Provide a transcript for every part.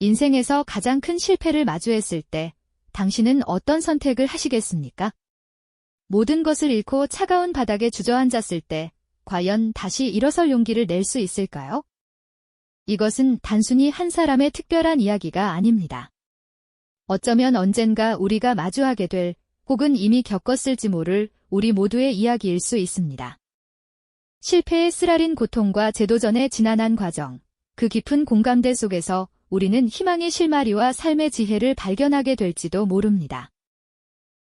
인생에서 가장 큰 실패를 마주했을 때 당신은 어떤 선택을 하시겠습니까? 모든 것을 잃고 차가운 바닥에 주저앉았을 때 과연 다시 일어설 용기를 낼 수 있을까요? 이것은 단순히 한 사람의 특별한 이야기가 아닙니다. 어쩌면 언젠가 우리가 마주하게 될 혹은 이미 겪었을지 모를 우리 모두의 이야기일 수 있습니다. 실패의 쓰라린 고통과 재도전의 지난한 과정, 그 깊은 공감대 속에서 우리는 희망의 실마리와 삶의 지혜를 발견하게 될지도 모릅니다.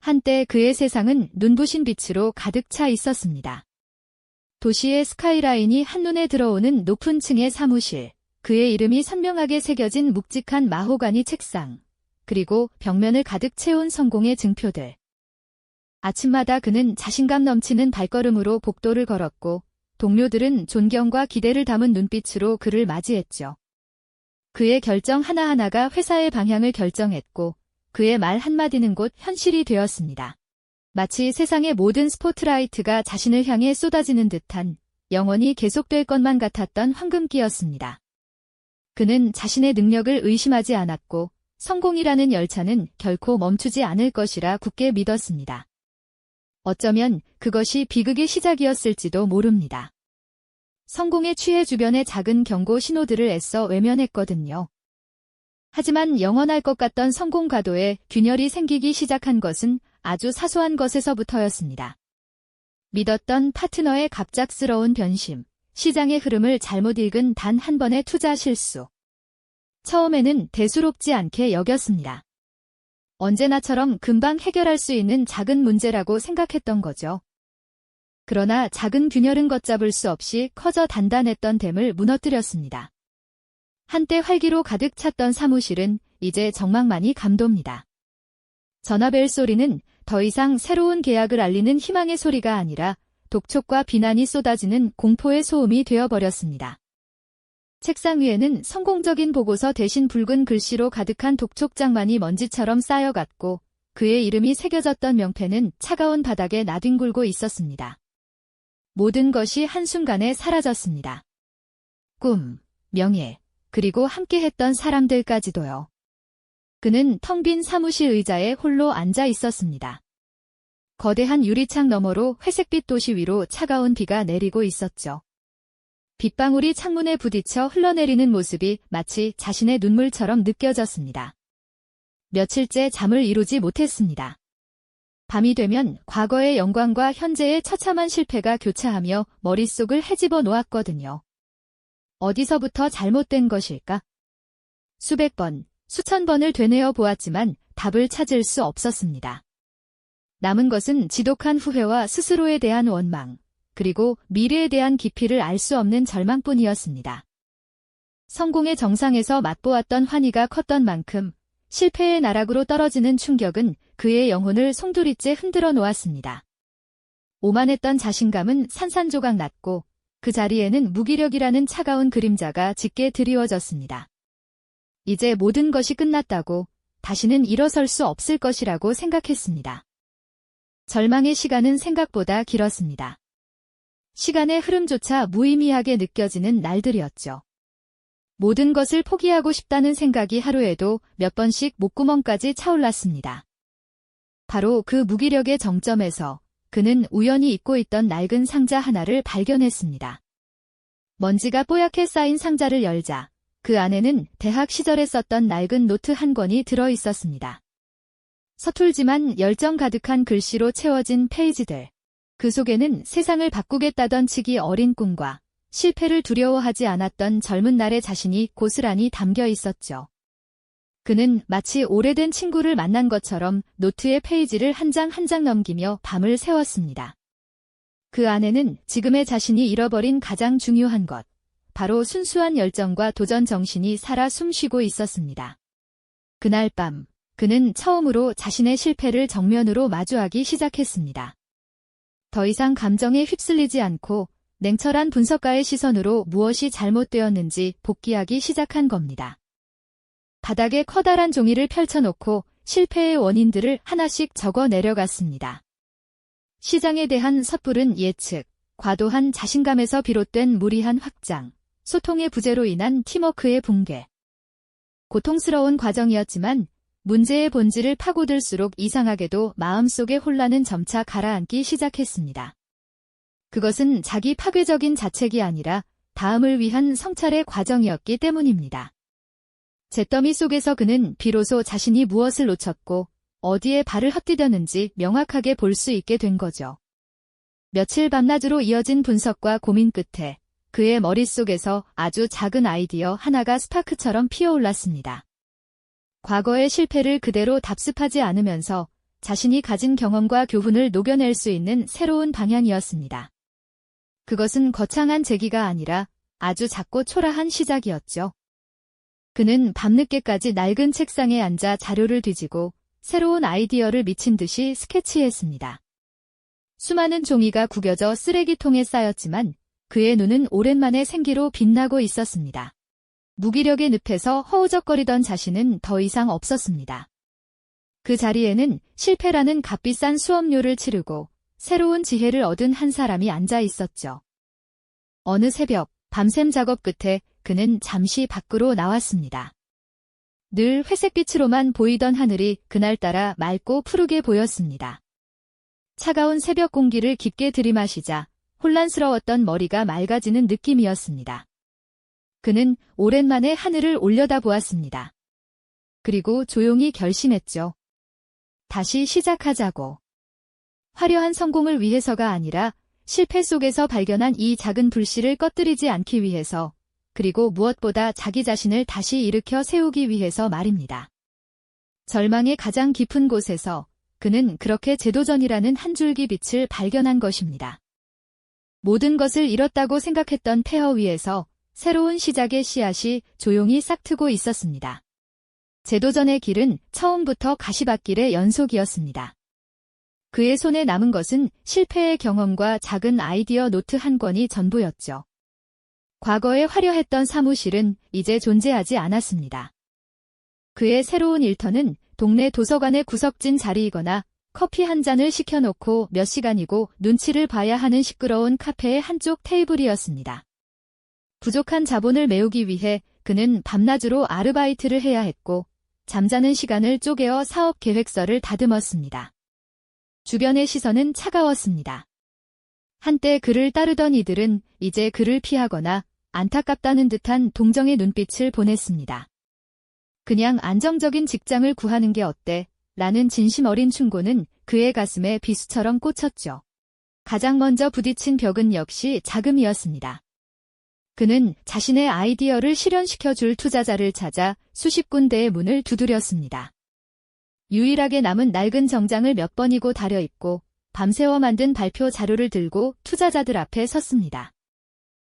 한때 그의 세상은 눈부신 빛으로 가득 차 있었습니다. 도시의 스카이라인이 한눈에 들어오는 높은 층의 사무실, 그의 이름이 선명하게 새겨진 묵직한 마호가니 책상, 그리고 벽면을 가득 채운 성공의 증표들. 아침마다 그는 자신감 넘치는 발걸음으로 복도를 걸었고 동료들은 존경과 기대를 담은 눈빛으로 그를 맞이했죠. 그의 결정 하나하나가 회사의 방향을 결정했고 그의 말 한마디는 곧 현실이 되었습니다. 마치 세상의 모든 스포트라이트가 자신을 향해 쏟아지는 듯한 영원히 계속될 것만 같았던 황금기였습니다. 그는 자신의 능력을 의심하지 않았고 성공이라는 열차는 결코 멈추지 않을 것이라 굳게 믿었습니다. 어쩌면 그것이 비극의 시작이었을지도 모릅니다. 성공에 취해 주변의 작은 경고 신호들을 애써 외면했거든요. 하지만 영원할 것 같던 성공 과도에 균열이 생기기 시작한 것은 아주 사소한 것에서부터였습니다. 믿었던 파트너의 갑작스러운 변심, 시장의 흐름을 잘못 읽은 단 한 번의 투자 실수. 처음에는 대수롭지 않게 여겼습니다. 언제나처럼 금방 해결할 수 있는 작은 문제라고 생각했던 거죠. 그러나 작은 균열은 걷잡을 수 없이 커져 단단했던 댐을 무너뜨렸습니다. 한때 활기로 가득 찼던 사무실은 이제 적막만이 감돕니다. 전화벨 소리는 더 이상 새로운 계약을 알리는 희망의 소리가 아니라 독촉과 비난이 쏟아지는 공포의 소음이 되어버렸습니다. 책상 위에는 성공적인 보고서 대신 붉은 글씨로 가득한 독촉장만이 먼지처럼 쌓여갔고 그의 이름이 새겨졌던 명패는 차가운 바닥에 나뒹굴고 있었습니다. 모든 것이 한순간에 사라졌습니다. 꿈, 명예, 그리고 함께했던 사람들까지도요. 그는 텅 빈 사무실 의자에 홀로 앉아 있었습니다. 거대한 유리창 너머로 회색빛 도시 위로 차가운 비가 내리고 있었죠. 빗방울이 창문에 부딪혀 흘러내리는 모습이 마치 자신의 눈물처럼 느껴졌습니다. 며칠째 잠을 이루지 못했습니다. 밤이 되면 과거의 영광과 현재의 처참한 실패가 교차하며 머릿속을 헤집어 놓았거든요. 어디서부터 잘못된 것일까? 수백 번, 수천 번을 되뇌어 보았지만 답을 찾을 수 없었습니다. 남은 것은 지독한 후회와 스스로에 대한 원망, 그리고 미래에 대한 깊이를 알 수 없는 절망뿐이었습니다. 성공의 정상에서 맛보았던 환희가 컸던 만큼 실패의 나락으로 떨어지는 충격은 그의 영혼을 송두리째 흔들어 놓았습니다. 오만했던 자신감은 산산조각 났고 그 자리에는 무기력이라는 차가운 그림자가 짙게 드리워졌습니다. 이제 모든 것이 끝났다고 다시는 일어설 수 없을 것이라고 생각했습니다. 절망의 시간은 생각보다 길었습니다. 시간의 흐름조차 무의미하게 느껴지는 날들이었죠. 모든 것을 포기하고 싶다는 생각이 하루에도 몇 번씩 목구멍까지 차올랐습니다. 바로 그 무기력의 정점에서 그는 우연히 잊고 있던 낡은 상자 하나를 발견했습니다. 먼지가 뽀얗게 쌓인 상자를 열자 그 안에는 대학 시절에 썼던 낡은 노트 한 권이 들어 있었습니다. 서툴지만 열정 가득한 글씨로 채워진 페이지들. 그 속에는 세상을 바꾸겠다던 치기 어린 꿈과 실패를 두려워하지 않았던 젊은 날의 자신이 고스란히 담겨 있었죠. 그는 마치 오래된 친구를 만난 것처럼 노트의 페이지를 한 장 한 장 넘기며 밤을 새웠습니다. 그 안에는 지금의 자신이 잃어버린 가장 중요한 것, 바로 순수한 열정과 도전 정신이 살아 숨쉬고 있었습니다. 그날 밤, 그는 처음으로 자신의 실패를 정면으로 마주하기 시작했습니다. 더 이상 감정에 휩쓸리지 않고 냉철한 분석가의 시선으로 무엇이 잘못되었는지 복기하기 시작한 겁니다. 바닥에 커다란 종이를 펼쳐놓고 실패의 원인들을 하나씩 적어 내려갔습니다. 시장에 대한 섣부른 예측, 과도한 자신감에서 비롯된 무리한 확장, 소통의 부재로 인한 팀워크의 붕괴. 고통스러운 과정이었지만 문제의 본질을 파고들수록 이상하게도 마음속의 혼란은 점차 가라앉기 시작했습니다. 그것은 자기 파괴적인 자책이 아니라 다음을 위한 성찰의 과정이었기 때문입니다. 잿더미 속에서 그는 비로소 자신이 무엇을 놓쳤고 어디에 발을 헛디뎠는지 명확하게 볼 수 있게 된 거죠. 며칠 밤낮으로 이어진 분석과 고민 끝에 그의 머릿속에서 아주 작은 아이디어 하나가 스파크처럼 피어올랐습니다. 과거의 실패를 그대로 답습하지 않으면서 자신이 가진 경험과 교훈을 녹여낼 수 있는 새로운 방향이었습니다. 그것은 거창한 제기가 아니라 아주 작고 초라한 시작이었죠. 그는 밤늦게까지 낡은 책상에 앉아 자료를 뒤지고 새로운 아이디어를 미친 듯이 스케치했습니다. 수많은 종이가 구겨져 쓰레기통에 쌓였지만 그의 눈은 오랜만에 생기로 빛나고 있었습니다. 무기력의 늪에서 허우적거리던 자신은 더 이상 없었습니다. 그 자리에는 실패라는 값비싼 수업료를 치르고 새로운 지혜를 얻은 한 사람이 앉아 있었죠. 어느 새벽, 밤샘 작업 끝에 그는 잠시 밖으로 나왔습니다. 늘 회색빛으로만 보이던 하늘이 그날따라 맑고 푸르게 보였습니다. 차가운 새벽 공기를 깊게 들이마시자 혼란스러웠던 머리가 맑아지는 느낌이었습니다. 그는 오랜만에 하늘을 올려다보았습니다. 그리고 조용히 결심했죠. 다시 시작하자고. 화려한 성공을 위해서가 아니라 실패 속에서 발견한 이 작은 불씨를 꺼뜨리지 않기 위해서, 그리고 무엇보다 자기 자신을 다시 일으켜 세우기 위해서 말입니다. 절망의 가장 깊은 곳에서 그는 그렇게 재도전이라는 한 줄기 빛을 발견한 것입니다. 모든 것을 잃었다고 생각했던 폐허 위에서 새로운 시작의 씨앗이 조용히 싹트고 있었습니다. 재도전의 길은 처음부터 가시밭길의 연속이었습니다. 그의 손에 남은 것은 실패의 경험과 작은 아이디어 노트 한 권이 전부였죠. 과거에 화려했던 사무실은 이제 존재하지 않았습니다. 그의 새로운 일터는 동네 도서관의 구석진 자리이거나 커피 한 잔을 시켜놓고 몇 시간이고 눈치를 봐야 하는 시끄러운 카페의 한쪽 테이블이었습니다. 부족한 자본을 메우기 위해 그는 밤낮으로 아르바이트를 해야 했고 잠자는 시간을 쪼개어 사업 계획서를 다듬었습니다. 주변의 시선은 차가웠습니다. 한때 그를 따르던 이들은 이제 그를 피하거나 안타깝다는 듯한 동정의 눈빛을 보냈습니다. 그냥 안정적인 직장을 구하는 게 어때? 라는 진심 어린 충고는 그의 가슴에 비수처럼 꽂혔죠. 가장 먼저 부딪힌 벽은 역시 자금이었습니다. 그는 자신의 아이디어를 실현시켜줄 투자자를 찾아 수십 군데의 문을 두드렸습니다. 유일하게 남은 낡은 정장을 몇 번이고 다려입고 밤새워 만든 발표 자료를 들고 투자자들 앞에 섰습니다.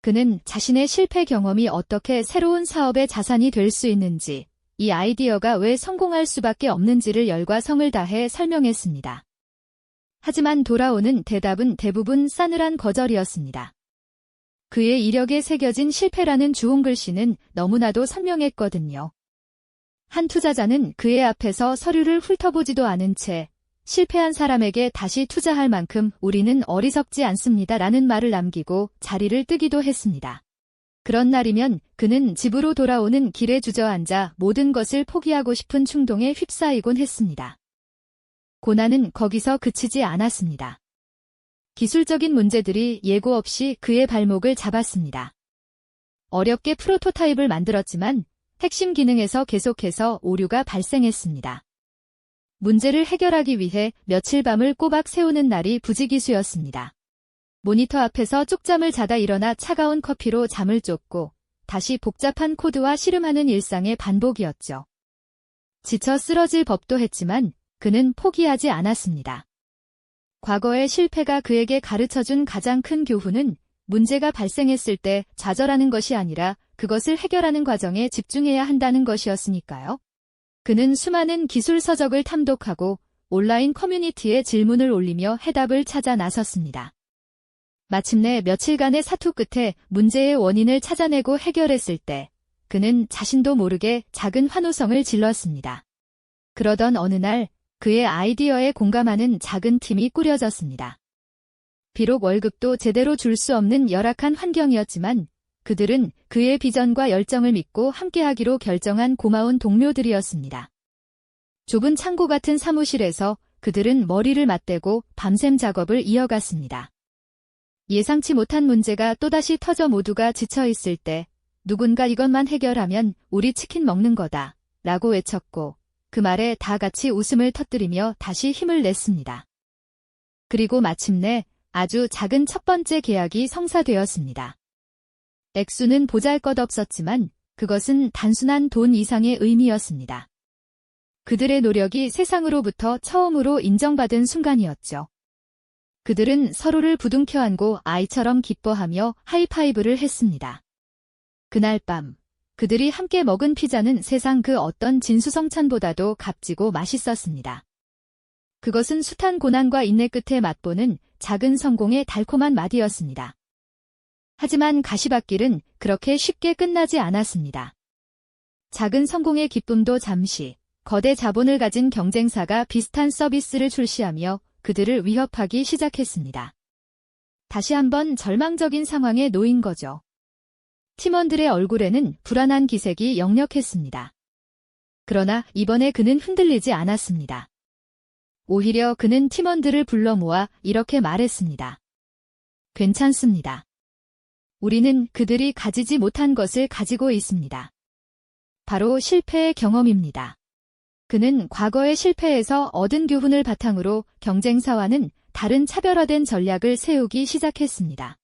그는 자신의 실패 경험이 어떻게 새로운 사업의 자산이 될 수 있는지, 이 아이디어가 왜 성공할 수밖에 없는지를 열과 성을 다해 설명했습니다. 하지만 돌아오는 대답은 대부분 싸늘한 거절이었습니다. 그의 이력에 새겨진 실패라는 주홍 글씨는 너무나도 선명했거든요. 한 투자자는 그의 앞에서 서류를 훑어보지도 않은 채 실패한 사람에게 다시 투자할 만큼 우리는 어리석지 않습니다. 라는 말을 남기고 자리를 뜨기도 했습니다. 그런 날이면 그는 집으로 돌아오는 길에 주저앉아 모든 것을 포기하고 싶은 충동에 휩싸이곤 했습니다. 고난은 거기서 그치지 않았습니다. 기술적인 문제들이 예고 없이 그의 발목을 잡았습니다. 어렵게 프로토타입을 만들었지만 핵심 기능에서 계속해서 오류가 발생했습니다. 문제를 해결하기 위해 며칠 밤을 꼬박 새우는 날이 부지기수였습니다. 모니터 앞에서 쪽잠을 자다 일어나 차가운 커피로 잠을 쫓고 다시 복잡한 코드와 씨름하는 일상의 반복이었죠. 지쳐 쓰러질 법도 했지만 그는 포기하지 않았습니다. 과거의 실패가 그에게 가르쳐준 가장 큰 교훈은 문제가 발생했을 때 좌절하는 것이 아니라 그것을 해결하는 과정에 집중해야 한다는 것이었으니까요. 그는 수많은 기술 서적을 탐독하고 온라인 커뮤니티에 질문을 올리며 해답을 찾아 나섰습니다. 마침내 며칠간의 사투 끝에 문제의 원인을 찾아내고 해결했을 때 그는 자신도 모르게 작은 환호성을 질렀습니다. 그러던 어느 날 그의 아이디어에 공감하는 작은 팀이 꾸려졌습니다. 비록 월급도 제대로 줄 수 없는 열악한 환경이었지만 그들은 그의 비전과 열정을 믿고 함께하기로 결정한 고마운 동료들이었습니다. 좁은 창고 같은 사무실에서 그들은 머리를 맞대고 밤샘 작업을 이어갔습니다. 예상치 못한 문제가 또다시 터져 모두가 지쳐있을 때 누군가 이것만 해결하면 우리 치킨 먹는 거다 라고 외쳤고 그 말에 다 같이 웃음을 터뜨리며 다시 힘을 냈습니다. 그리고 마침내 아주 작은 첫 번째 계약이 성사되었습니다. 액수는 보잘것없었지만 그것은 단순한 돈 이상의 의미였습니다. 그들의 노력이 세상으로부터 처음으로 인정받은 순간이었죠. 그들은 서로를 부둥켜 안고 아이처럼 기뻐하며 하이파이브를 했습니다. 그날 밤 그들이 함께 먹은 피자는 세상 그 어떤 진수성찬보다도 값지고 맛있었습니다. 그것은 숱한 고난과 인내 끝에 맛보는 작은 성공의 달콤한 맛이었습니다. 하지만 가시밭길은 그렇게 쉽게 끝나지 않았습니다. 작은 성공의 기쁨도 잠시 거대 자본을 가진 경쟁사가 비슷한 서비스를 출시하며 그들을 위협하기 시작했습니다. 다시 한번 절망적인 상황에 놓인 거죠. 팀원들의 얼굴에는 불안한 기색이 역력했습니다. 그러나 이번에 그는 흔들리지 않았습니다. 오히려 그는 팀원들을 불러 모아 이렇게 말했습니다. 괜찮습니다. 우리는 그들이 가지지 못한 것을 가지고 있습니다. 바로 실패의 경험입니다. 그는 과거의 실패에서 얻은 교훈을 바탕으로 경쟁사와는 다른 차별화된 전략을 세우기 시작했습니다.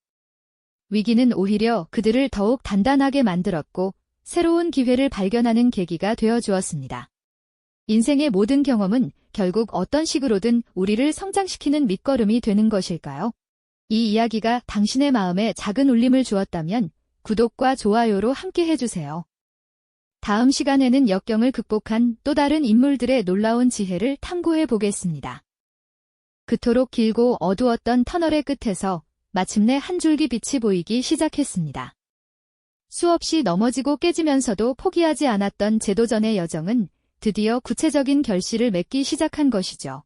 위기는 오히려 그들을 더욱 단단하게 만들었고 새로운 기회를 발견하는 계기가 되어주었습니다. 인생의 모든 경험은 결국 어떤 식으로든 우리를 성장시키는 밑거름이 되는 것일까요? 이 이야기가 당신의 마음에 작은 울림을 주었다면 구독과 좋아요로 함께 해주세요. 다음 시간에는 역경을 극복한 또 다른 인물들의 놀라운 지혜를 탐구해 보겠습니다. 그토록 길고 어두웠던 터널의 끝에서 마침내 한 줄기 빛이 보이기 시작했습니다. 수없이 넘어지고 깨지면서도 포기하지 않았던 제도전의 여정은 드디어 구체적인 결실을 맺기 시작한 것이죠.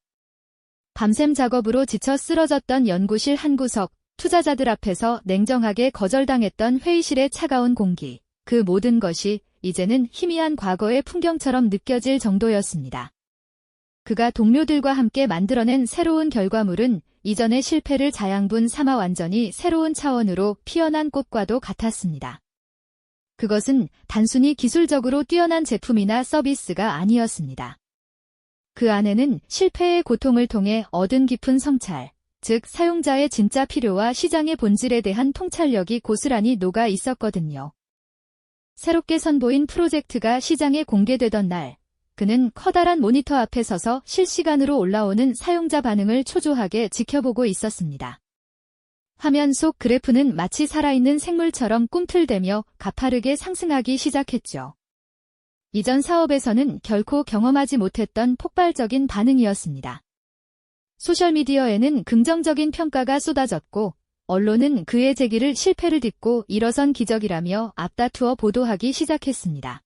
밤샘 작업으로 지쳐 쓰러졌던 연구실 한 구석, 투자자들 앞에서 냉정하게 거절당했던 회의실의 차가운 공기, 그 모든 것이 이제는 희미한 과거의 풍경처럼 느껴질 정도였습니다. 그가 동료들과 함께 만들어낸 새로운 결과물은 이전의 실패를 자양분 삼아 완전히 새로운 차원으로 피어난 꽃과도 같았습니다. 그것은 단순히 기술적으로 뛰어난 제품이나 서비스가 아니었습니다. 그 안에는 실패의 고통을 통해 얻은 깊은 성찰, 즉 사용자의 진짜 필요와 시장의 본질에 대한 통찰력이 고스란히 녹아 있었거든요. 새롭게 선보인 프로젝트가 시장에 공개되던 날, 그는 커다란 모니터 앞에 서서 실시간으로 올라오는 사용자 반응을 초조하게 지켜보고 있었습니다. 화면 속 그래프는 마치 살아있는 생물처럼 꿈틀대며 가파르게 상승하기 시작했죠. 이전 사업에서는 결코 경험하지 못했던 폭발적인 반응이었습니다. 소셜미디어에는 긍정적인 평가가 쏟아졌고 언론은 그의 재기를 실패를 딛고 일어선 기적이라며 앞다투어 보도하기 시작했습니다.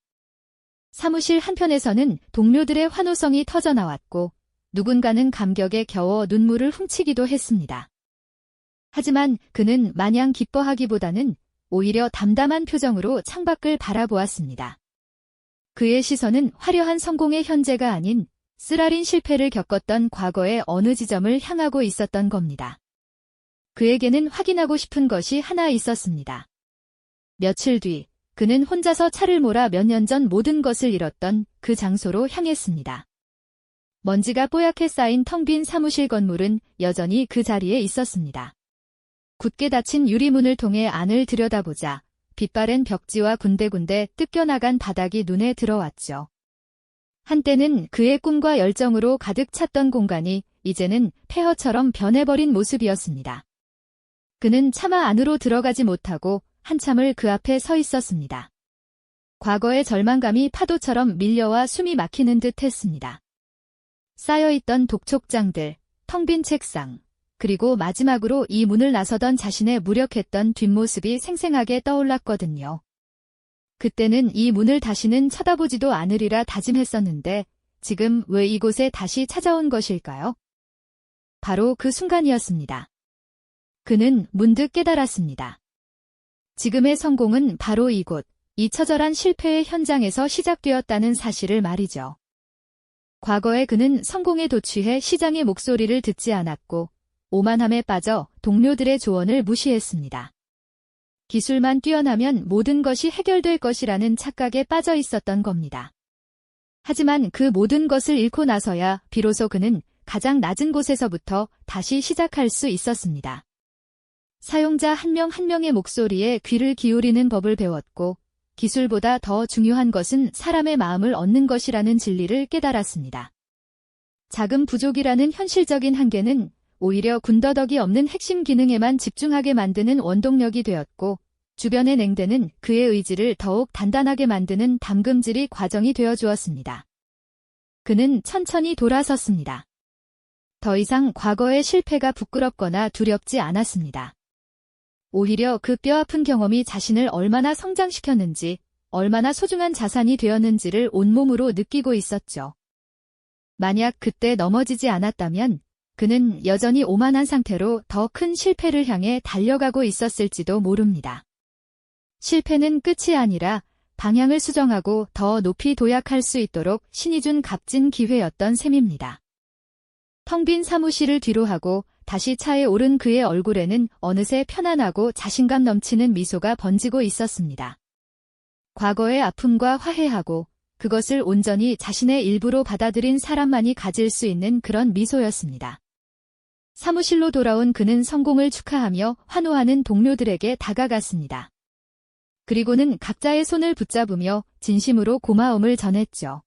사무실 한편에서는 동료들의 환호성이 터져나왔고 누군가는 감격에 겨워 눈물을 훔치기도 했습니다. 하지만 그는 마냥 기뻐하기보다는 오히려 담담한 표정으로 창밖을 바라보았습니다. 그의 시선은 화려한 성공의 현재가 아닌 쓰라린 실패를 겪었던 과거의 어느 지점을 향하고 있었던 겁니다. 그에게는 확인하고 싶은 것이 하나 있었습니다. 며칠 뒤 그는 혼자서 차를 몰아 몇 년 전 모든 것을 잃었던 그 장소로 향했습니다. 먼지가 뽀얗게 쌓인 텅 빈 사무실 건물은 여전히 그 자리에 있었습니다. 굳게 닫힌 유리문을 통해 안을 들여다보자 빛바랜 벽지와 군데군데 뜯겨나간 바닥이 눈에 들어왔죠. 한때는 그의 꿈과 열정으로 가득 찼던 공간이 이제는 폐허처럼 변해버린 모습이었습니다. 그는 차마 안으로 들어가지 못하고 한참을 그 앞에 서 있었습니다. 과거의 절망감이 파도처럼 밀려와 숨이 막히는 듯 했습니다. 쌓여있던 독촉장들, 텅 빈 책상, 그리고 마지막으로 이 문을 나서던 자신의 무력했던 뒷모습이 생생하게 떠올랐거든요. 그때는 이 문을 다시는 쳐다보지도 않으리라 다짐했었는데 지금 왜 이곳에 다시 찾아온 것일까요? 바로 그 순간이었습니다. 그는 문득 깨달았습니다. 지금의 성공은 바로 이곳, 이 처절한 실패의 현장에서 시작되었다는 사실을 말이죠. 과거에 그는 성공에 도취해 시장의 목소리를 듣지 않았고 오만함에 빠져 동료들의 조언을 무시했습니다. 기술만 뛰어나면 모든 것이 해결될 것이라는 착각에 빠져 있었던 겁니다. 하지만 그 모든 것을 잃고 나서야 비로소 그는 가장 낮은 곳에서부터 다시 시작할 수 있었습니다. 사용자 한 명 한 명의 목소리에 귀를 기울이는 법을 배웠고 기술보다 더 중요한 것은 사람의 마음을 얻는 것이라는 진리를 깨달았습니다. 자금 부족이라는 현실적인 한계는 오히려 군더더기 없는 핵심 기능에만 집중하게 만드는 원동력이 되었고 주변의 냉대는 그의 의지를 더욱 단단하게 만드는 담금질이 과정이 되어주었습니다. 그는 천천히 돌아섰습니다. 더 이상 과거의 실패가 부끄럽거나 두렵지 않았습니다. 오히려 그 뼈아픈 경험이 자신을 얼마나 성장시켰는지, 얼마나 소중한 자산이 되었는지를 온몸으로 느끼고 있었죠. 만약 그때 넘어지지 않았다면 그는 여전히 오만한 상태로 더 큰 실패를 향해 달려가고 있었을지도 모릅니다. 실패는 끝이 아니라 방향을 수정하고 더 높이 도약할 수 있도록 신이 준 값진 기회였던 셈입니다. 텅 빈 사무실을 뒤로하고 다시 차에 오른 그의 얼굴에는 어느새 편안하고 자신감 넘치는 미소가 번지고 있었습니다. 과거의 아픔과 화해하고 그것을 온전히 자신의 일부로 받아들인 사람만이 가질 수 있는 그런 미소였습니다. 사무실로 돌아온 그는 성공을 축하하며 환호하는 동료들에게 다가갔습니다. 그리고는 각자의 손을 붙잡으며 진심으로 고마움을 전했죠.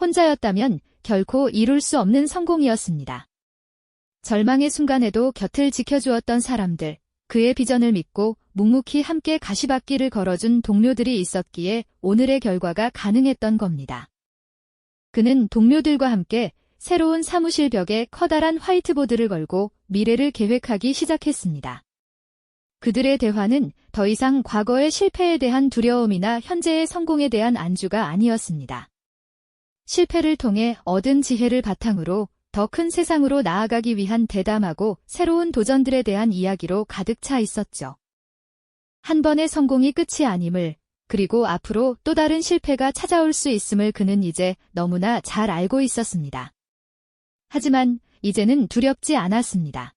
혼자였다면 결코 이룰 수 없는 성공이었습니다. 절망의 순간에도 곁을 지켜주었던 사람들, 그의 비전을 믿고 묵묵히 함께 가시밭길을 걸어준 동료들이 있었기에 오늘의 결과가 가능했던 겁니다. 그는 동료들과 함께 새로운 사무실 벽에 커다란 화이트보드를 걸고 미래를 계획하기 시작했습니다. 그들의 대화는 더 이상 과거의 실패에 대한 두려움이나 현재의 성공에 대한 안주가 아니었습니다. 실패를 통해 얻은 지혜를 바탕으로 더 큰 세상으로 나아가기 위한 대담하고 새로운 도전들에 대한 이야기로 가득 차 있었죠. 한 번의 성공이 끝이 아님을, 그리고 앞으로 또 다른 실패가 찾아올 수 있음을 그는 이제 너무나 잘 알고 있었습니다. 하지만 이제는 두렵지 않았습니다.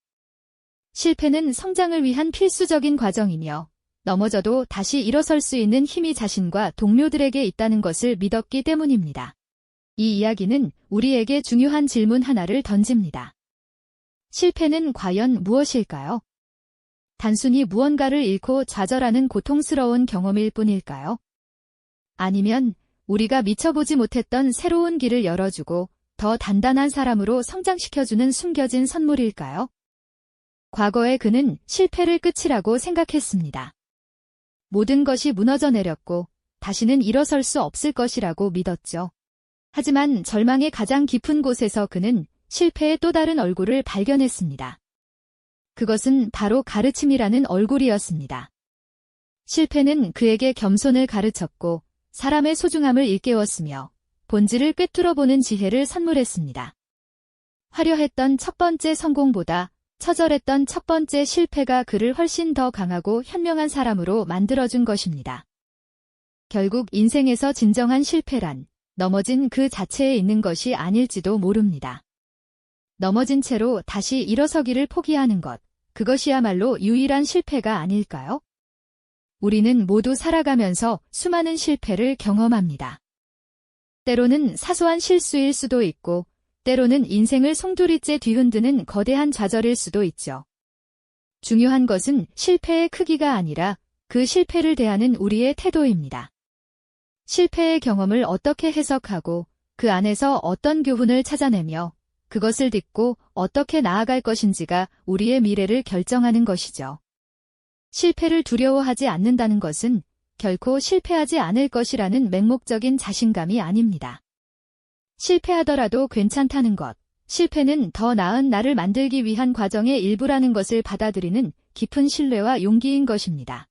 실패는 성장을 위한 필수적인 과정이며 넘어져도 다시 일어설 수 있는 힘이 자신과 동료들에게 있다는 것을 믿었기 때문입니다. 이 이야기는 우리에게 중요한 질문 하나를 던집니다. 실패는 과연 무엇일까요? 단순히 무언가를 잃고 좌절하는 고통스러운 경험일 뿐일까요? 아니면 우리가 미쳐보지 못했던 새로운 길을 열어주고 더 단단한 사람으로 성장시켜주는 숨겨진 선물일까요? 과거에 그는 실패를 끝이라고 생각했습니다. 모든 것이 무너져 내렸고 다시는 일어설 수 없을 것이라고 믿었죠. 하지만 절망의 가장 깊은 곳에서 그는 실패의 또 다른 얼굴을 발견했습니다. 그것은 바로 가르침이라는 얼굴이었습니다. 실패는 그에게 겸손을 가르쳤고 사람의 소중함을 일깨웠으며 본질을 꿰뚫어보는 지혜를 선물했습니다. 화려했던 첫 번째 성공보다 처절했던 첫 번째 실패가 그를 훨씬 더 강하고 현명한 사람으로 만들어준 것입니다. 결국 인생에서 진정한 실패란 넘어진 그 자체에 있는 것이 아닐지도 모릅니다. 넘어진 채로 다시 일어서기를 포기하는 것, 그것이야말로 유일한 실패가 아닐까요? 우리는 모두 살아가면서 수많은 실패를 경험합니다. 때로는 사소한 실수일 수도 있고, 때로는 인생을 송두리째 뒤흔드는 거대한 좌절일 수도 있죠. 중요한 것은 실패의 크기가 아니라 그 실패를 대하는 우리의 태도입니다. 실패의 경험을 어떻게 해석하고 그 안에서 어떤 교훈을 찾아내며 그것을 딛고 어떻게 나아갈 것인지가 우리의 미래를 결정하는 것이죠. 실패를 두려워하지 않는다는 것은 결코 실패하지 않을 것이라는 맹목적인 자신감이 아닙니다. 실패하더라도 괜찮다는 것, 실패는 더 나은 나를 만들기 위한 과정의 일부라는 것을 받아들이는 깊은 신뢰와 용기인 것입니다.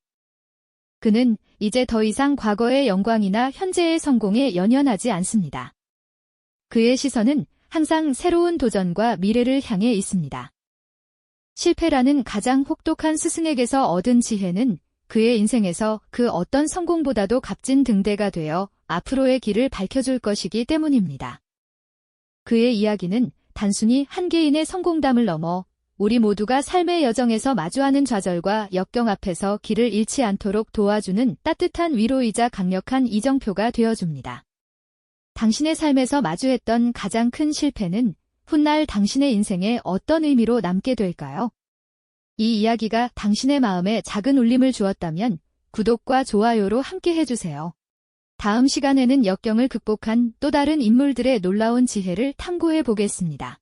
그는 이제 더 이상 과거의 영광이나 현재의 성공에 연연하지 않습니다. 그의 시선은 항상 새로운 도전과 미래를 향해 있습니다. 실패라는 가장 혹독한 스승에게서 얻은 지혜는 그의 인생에서 그 어떤 성공보다도 값진 등대가 되어 앞으로의 길을 밝혀줄 것이기 때문입니다. 그의 이야기는 단순히 한 개인의 성공담을 넘어 우리 모두가 삶의 여정에서 마주하는 좌절과 역경 앞에서 길을 잃지 않도록 도와주는 따뜻한 위로이자 강력한 이정표가 되어줍니다. 당신의 삶에서 마주했던 가장 큰 실패는 훗날 당신의 인생에 어떤 의미로 남게 될까요? 이 이야기가 당신의 마음에 작은 울림을 주었다면 구독과 좋아요로 함께 해주세요. 다음 시간에는 역경을 극복한 또 다른 인물들의 놀라운 지혜를 탐구해 보겠습니다.